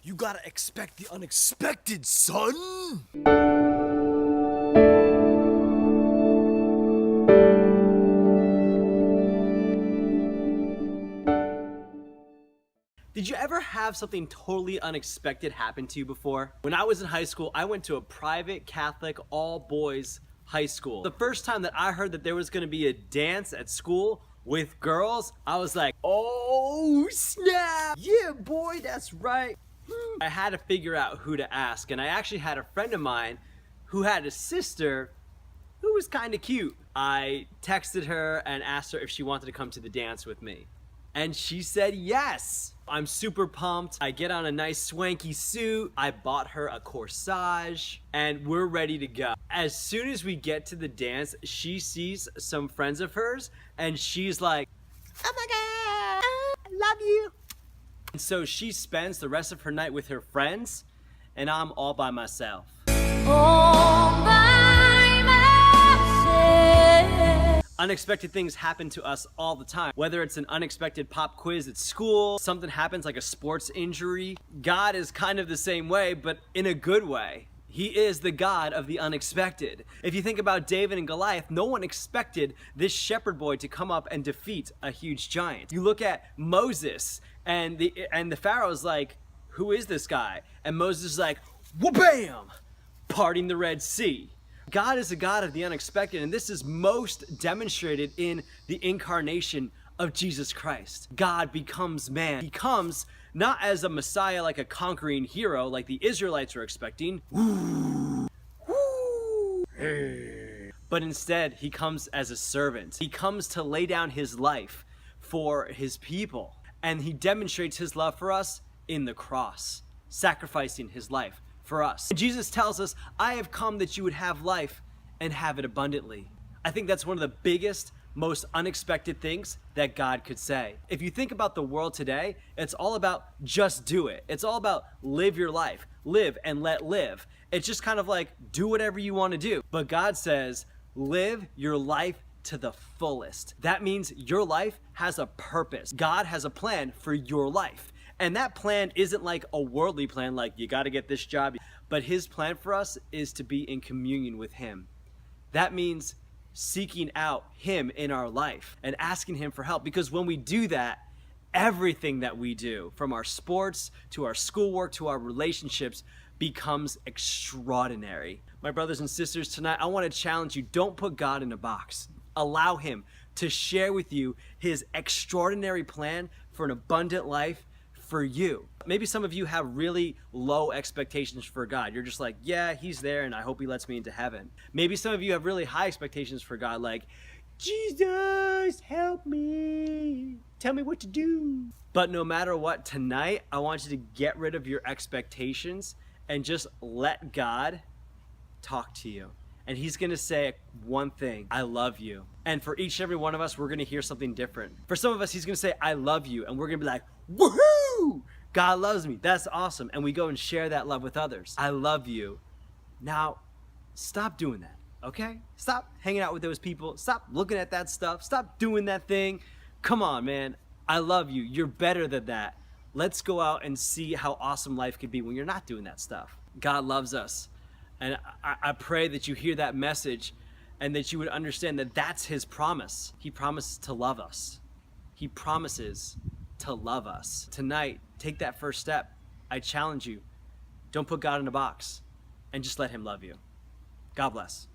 You gotta expect the unexpected, son! Did you ever have something totally unexpected happen to you before? When I was in high school, I went to a private Catholic all-boys high school. The first time that I heard that there was gonna be a dance at school with girls, I was like, oh snap! Yeah boy, that's right. I had to figure out who to ask, and I actually had a friend of mine who had a sister who was kinda cute. I texted her and asked her if she wanted to come to the dance with me. And she said yes. I'm super pumped. I get on a nice swanky suit. I bought her a corsage and we're ready to go. As soon as we get to the dance, she sees some friends of hers and she's like, oh my God, I love you. And so she spends the rest of her night with her friends and I'm all by myself. Unexpected things happen to us all the time. Whether it's an unexpected pop quiz at school, something happens like a sports injury. God is kind of the same way, but in a good way. He is the God of the unexpected. If you think about David and Goliath, no one expected this shepherd boy to come up and defeat a huge giant. You look at Moses and the Pharaoh's like, who is this guy? And Moses is like, wha-bam! Parting the Red Sea. God is a God of the unexpected, and this is most demonstrated in the incarnation of Jesus Christ. God becomes man. He comes not as a Messiah, like a conquering hero, like the Israelites were expecting, but instead he comes as a servant. He comes to lay down his life for his people, and he demonstrates his love for us in the cross, sacrificing his life for us. Jesus tells us, I have come that you would have life and have it abundantly. I think that's one of the biggest, most unexpected things that God could say. If you think about the world today, it's all about just do it. It's all about live your life, live and let live. It's just kind of like do whatever you want to do. But God says, live your life to the fullest. That means your life has a purpose. God has a plan for your life. And that plan isn't like a worldly plan, like you got to get this job, but his plan for us is to be in communion with him. That means seeking out him in our life and asking him for help, because when we do that, everything that we do, from our sports to our schoolwork to our relationships, becomes extraordinary. My brothers and sisters, tonight I want to challenge you, don't put God in a box. Allow him to share with you his extraordinary plan for an abundant life for you. Maybe some of you have really low expectations for God. You're just like, yeah, he's there and I hope he lets me into heaven. Maybe some of you have really high expectations for God, like, Jesus, help me. Tell me what to do. But no matter what, tonight, I want you to get rid of your expectations and just let God talk to you. And he's gonna say one thing, I love you. And for each and every one of us, we're gonna hear something different. For some of us, he's gonna say, I love you. And we're gonna be like, woohoo! God loves me, that's awesome. And we go and share that love with others. I love you. Now, stop doing that, okay? Stop hanging out with those people. Stop looking at that stuff. Stop doing that thing. Come on, man. I love you. You're better than that. Let's go out and see how awesome life could be when you're not doing that stuff. God loves us. And I pray that you hear that message and that you would understand that that's his promise. He promises to love us. He promises to love us. Tonight, take that first step. I challenge you. Don't put God in a box and just let him love you. God bless.